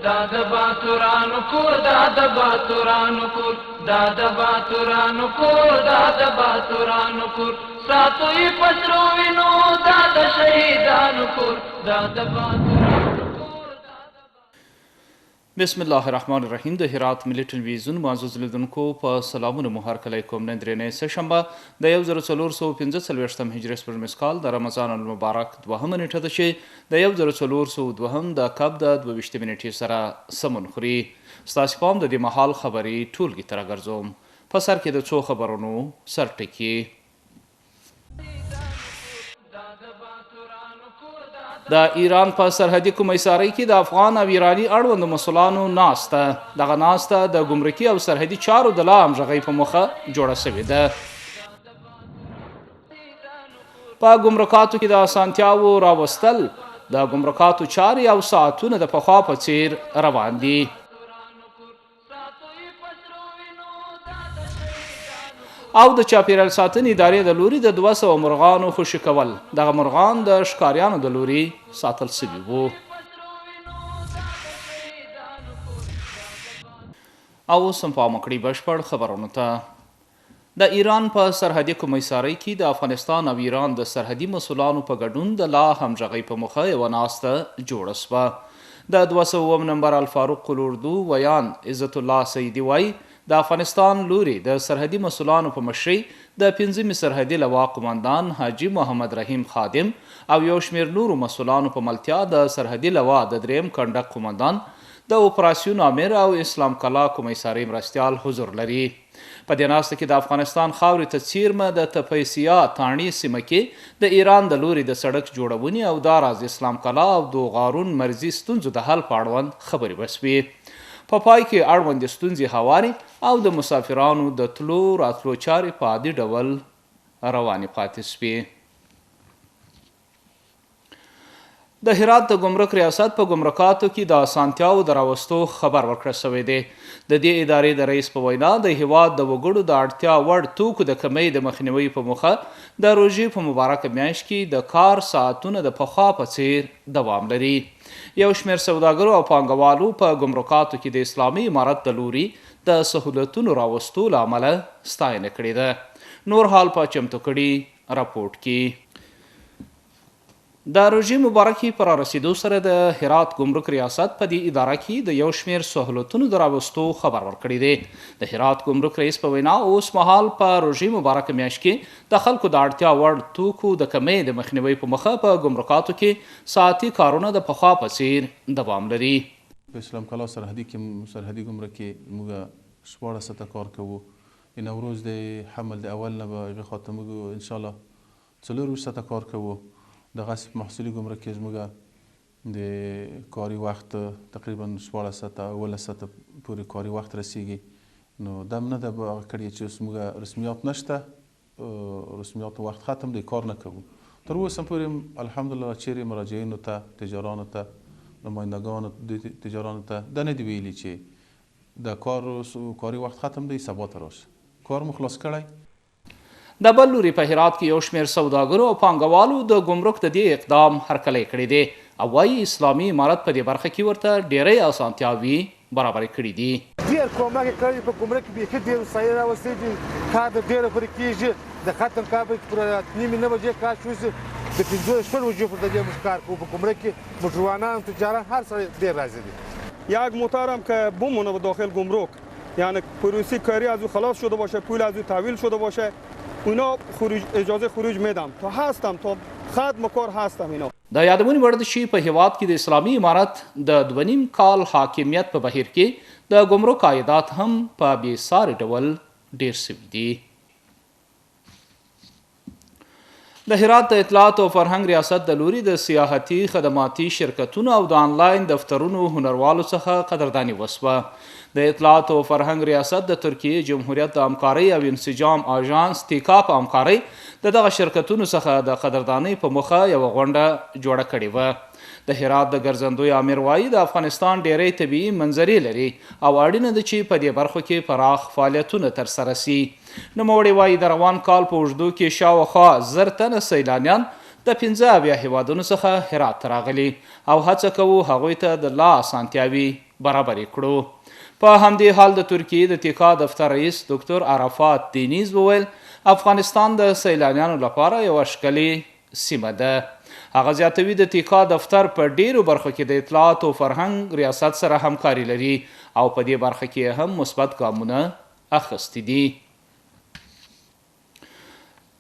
دا د باتورانو کور دا د باتورانو کور دا د باتورانو کور دا د باتورانو کور ساتو یې پسرو وینو دا د شهیدانو کور دا د باتورانو کور. بسم الله الرحمن الرحیم. د هرات ملي ټلویزیون معزز لیدونکو په سلامونه مو هرکلی کوم. نن درېنۍ سهشنبه د 1445 هجري سپوږمیز کال د رمضان المبارک 2مه نیټه ده چې د 1402 د کب د 22 نیټې سره سمون خوري. ستاسې پام د دې مهال خبري ټولګي ته راګرځوم. په سر کې د څو خبرونو سرټکي. د ایران په سرحدي کومیسارۍ کې د افغان او ایراني اړوندو مسؤلانو ناسته. دغه ناسته د ګمرکي او سرحدي چارو د لا همغږۍ په موخه جوړه شوې ده. په ګمرکاتو کې د اسانتیاوو راوستل د ګمرکاتو چارې او ساعتونه د پخوا په څیر روان دي. او د چاپیریال ساتنې ادارې د لوري د 200 مرغانو خوشي کول. دغه مرغان د ښکاریانو د لوري ساتل شوي وو. او اوس هم پام وکړئ بشپړ خبرونو ته. د ایران په سرحدي کومیسارۍ کې د افغانستان او ایران د سرحدي مسؤلانو په ګډون د لا همغږۍ په موخه یوه ناسته جوړه شوه. د 200 نمبر الفاروق قلوردو ویان عزت الله سیدي وایي د افغانستان لوري د سرحدي مسؤلانو په مشرۍ د 5مې سرحدي لوا قماندان حاجي محمد رحیم خادم او یو شمېر نورو مسؤلانو په ملتیا د سرحدي لوا د 3م کنډک قماندان د اپراسیون امیر او اسلام کلا کومیسارۍ مرستیال حضور لري. په دې ناسته کې د افغانستان خاورې ته څیرمه د تپیسیا تاڼي سیمه کې د ایران د لوري د سړک جوړونې او داراز اسلام کلا او دوغارون مرزي ستونزو د حل په اړوند خبرې وشوې. په پای کې اړوندې ستونزې هوارې او د مسافرانو د تلو راتلو چارې په عادي ډول روانې پاتې شوې. د هرات د ګمرک ریاست په ګمرکاتو کې د اسانتیاو د راوستو خبر ورکړل شوی دی. د دې ادارې د رئیس په وینا د هیواد د وګړو د اړتیا وړ توکو د کمۍ د مخنیوي په موخه د روژې په مبارکه میاشت کې د کار ساعتونه د پخوا په څیر دوام لري. یو شمېر سوداګرو او پانګوالو په ګمرکاتو کې د اسلامي امارت د لوري د سهولتونو راوستو له امله ستاینه کړې ده. نور حال په چمتو کړي راپورټ کې. د روژې مبارکې په رارسېدو سره د هرات ګمرک ریاست په دې اداره کې د یو شمېر سهولتونو د راوستو خبر ورکړی دی. د هرات ګمرک رئیس په وینا اوس مهال په روژې مبارکه میاشت کې د خلکو د اړتیا وړ توکو د کمۍ د مخنیوي په موخه په ګمرکاتو کې ساعتي کارونه د پخوا په څیر دوام لري. په اسلام کلا سرحدي ګمرک کې موږ 14 ساعته کار کوو. نوروز د حمل د اول نه به خاطر موږ ان شاء الله 4 ساعته کار کوو. د غصب محصولي ګمرک کې زموږ د کاري وخت تقریبا 14 ساعته 15 ساعته پورې کاري وخت رسیږي. نو دا نه ده کړی چې زموږ رسمیات نشته، رسمیات وخت ختم دی، کار نه کوو. تر اوسه پورې الحمدلله چیرې مراجعینو ته، تجارانو ته، نمایندګانو د تجارانو ته دا نه دی ویلي چې د کاري وخت ختم دی، سبا ته راشه. کار مو خلاص کړی. د بل لوري په هرات کې یو شمېر سوداګرو او پانګوالو د ګمرک د دې اقدام هرکلی کړی دی او وایي اسلامي امارت په دې برخه کې ورته ډېرې اسانتیاوې برابرې کړي دي. ډېر کومک یې کړی په ګمرک کې بیخي ډېر وسایل راوستي دي. کار د ډېره پورې کېږي. د ختم کار به پر 8:30 بجې کار شوسي. د 15 بجې پر دې موږ کار کوو. په ګمرک کې موټروانان، تجاران هر سړی ډېر راضي دي. یک موتر هم که بمونه به داخل گمرک، یعنی پروسی کاری از او خلاص شده باشه، پول از او تحویل شده باشه، اونا اجازه خروج میدم تا هستم، تا ختم کار هستم. اینا د یادونې وړ ده چې په هیواد کې د اسلامي امارت د 2.5 کال حاکمیت په بهیر کې د ګمرک عایدات هم په بې ساري ډول ډیر شوي دي. د هرات د اطلاعات او فرهنګ ریاست د لوري د سیاحتي خدماتي شرکتونو او د آنلاین دفترونو هنروالو څخه قدرداني وسوه. د اطلاعات او فرهنګ ریاست د ترکیې جمهوریت د همکارۍ او انسجام آژانس تیکا په همکارۍ دغه شرکتونو څخه د قدردانۍ په موخه یوه غونډه جوړه کړې وه. د هرات د ګرځندوی امیر وایي د افغانستان ډیری طبیعي منظرې لري او اړینه ده چې په دې برخو کې پراخ فعالیتونه ترسره سي. نوموړی وایي د روان کال په اوږدو کې شاوخوا 1000 تنه سیلانیان د 15 هیوادونو څخه هرات ته راغلي او هڅه کوو هغوی ته د لا اسانتیاوي برابرې کړو. په همدې حال د ترکیې د تیکا دفتر رئیس ډاکټر عرفات دینیز وویل افغانستان د سیلانیانو لپاره یوه ښکلې سیمه ده. هغه زیاتوي د تیکا دفتر په ډیرو برخو کې د اطلاعات او فرهنګ ریاست سره همکاري لري او په دې برخه کې هم مثبت ګامونه اخیستي دي.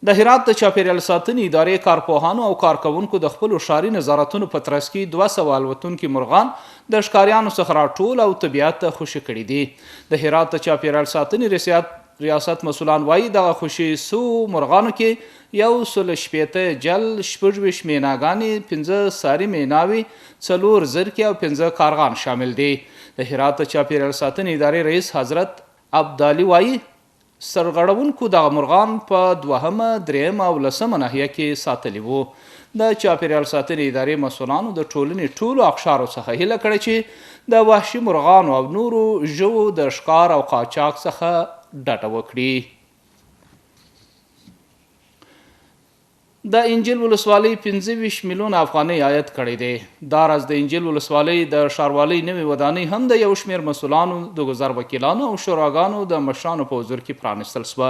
د هرات د چاپیریال ساتنې ادارې کارپوهانو او کارکوونکو د خپلو ښاري نظارتونو په ترڅ کې 200 الوتونکي مرغان د ښکاریانو څخه راټول او طبیعت ته خوشي کړي دي. د هرات د چاپیریال ساتنې ریاست مسؤلان وایي دغه خوشي سو مرغانو کې 160 جل 26 میناګانې 15 ساري میناوي 4 زرکې او 15 کارغان شامل دي. د هرات د چاپیریال ساتنې ادارې رئیس حضرت عبدالي وایي سرغړونکو دغه مرغان په 2مه 3مه او 10مه ناحیه کې ساتلي وو. د چاپیریال ساتنې ادارې مسؤلانو د ټولنې ټولو اقشارو څخه هیله کړې چې د وحشي مرغانو او نورو ژوو د ښکار او قاچاق څخه ډډه وکړي. د انجیل ولسوالۍ 25 میلیون افغانۍ عاید کړی دی. دا راز د انجیل ولسوالۍ د ښاروالۍ نوې ودانۍ هم د یو شمېر مسؤلانو د ګذر وکیلانو او شوراګانو د مشرانو په حضور کې پرانستل شوه.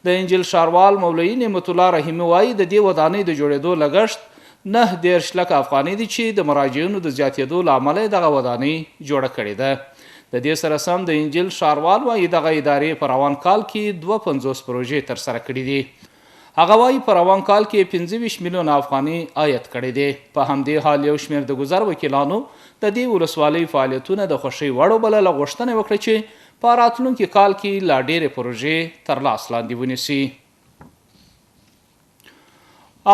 د انجیل ښاروال مولوي نعمت الله رحیمي وایي د دې ودانۍ د جوړېدو لګښت 9 لکه افغانۍ دي چې د مراجعینو د زیاتېدو له امله دغه ودانۍ جوړه کړې ده. د دې سره سم د انجیل ښاروال وایي دغه ادارې په روان کال کې 52 پروژې ترسره کړي دي. هغه وایي په روان کال کې 25 میلیون افغانۍ عاید کړی دی. په همدې حال یو شمېر د ګذر وکیلانو د دې ولسوالۍ فعالیتونه د خوښۍ وړ وبلله، غوښتنه یې وکړه چې په راتلونکي کال کې لا ډېرې پروژې تر لاس لاندې ونیسي.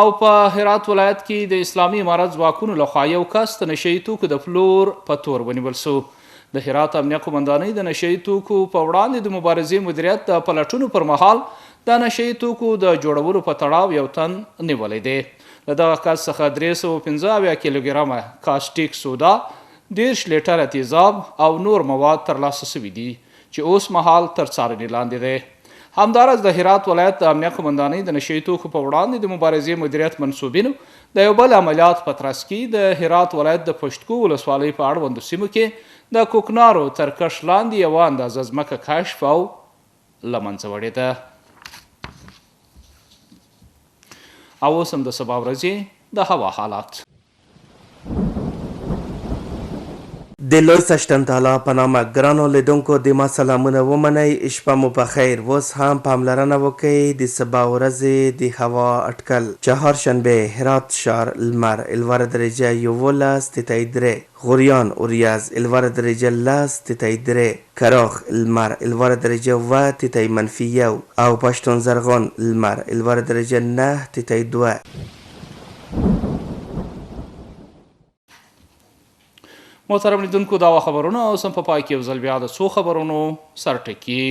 او په هرات ولایت کې د اسلامي امارت ځواکونو لخوا یو کس د نشه یي توکو د پلور په تور ونیول شو. د هرات امنیه قومندانۍ د نشه یي توکو په وړاندې د مبارزې مدیریت د پلټونو پر مهال د نشه یي توکو د جوړولو په تړاو یو تن نیولی دی. له دغه کس څخه 315 کیلوګرامه کاسټیک سودا، 10 لیټره تیزاب او نور مواد ترلاسه شوي دي چې اوس مهال تر څارنې لاندې دی. همداراز د هرات ولایت د امنیه قومندانۍ د نشه یي توکو په وړاندې د مبارزې مدیریت منصوبینو د یو بل عملیات په ترڅ کې د هرات ولایت د پشتکو ولسوالۍ په اړوندو سیمو کې د کوکنارو تر کښت لاندې یوه اندازه ځمکه کشف او له منځه وړې ده. او اوس هم د سبا ورځې د هوا حالات. د لوی سشتن تعالی په نامه ګرانو لیدونکو د ما سلامونه ومنئ. شپه مو په خیر. اوس هم پاملرنه وکړئ د سبا ورځې د هوا اټکل. چهارشنبه هرات ښار لمر 11 درجه 11 غوریان اوریاز 11 درجه 10 کراخ لمر 11 درجه -1 او پشتون زرغون لمر 11 درجه 9 محترم لیدونکو دا خبرونه اوس هم په پای کې یو ځل بیا د څو خبرونو سرټکي.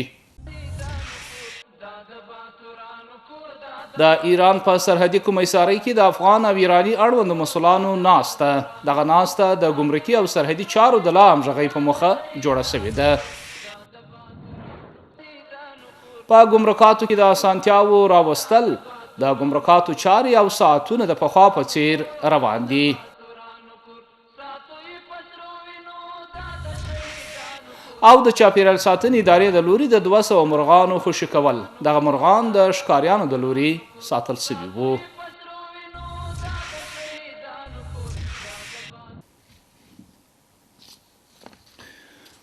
د ایران په سرحدي کومیسارۍ کې د افغان او ایراني اړوندو مسؤلانو ناسته. دغه ناسته د ګمرکي او سرحدي چارو د لا همغږۍ په موخه جوړه شوې ده. په ګمرکاتو کې د اسانتیاوو راوستل د ګمرکاتو چارې او ساعتونه د پخوا په څیر روان دي. او د چاپیریال ساتنې ادارې د لوري د 200 مرغانو خوشي کول. دغه مرغان د ښکاریانو د لوري ساتل شوي وو.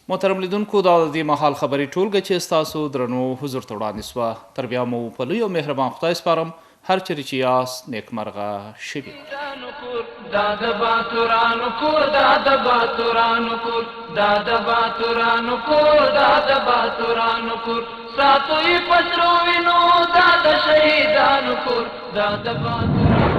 محترم لیدونکو دا د دې مهال خبري ټولګه چې ستاسو درنو حضور ته وړاندې سوه. تر بیا مو په لوی او مهربان خدای سپارم. هر چیرې چې یاست نیکمرغه شوي. دا د باتورانو کور، دا د باتورانو کور، دا د باتورانو کور، دا د باتورانو کور، ساتو یې په سرو وینو، دا د شهیدانو کور، دا د باتورانو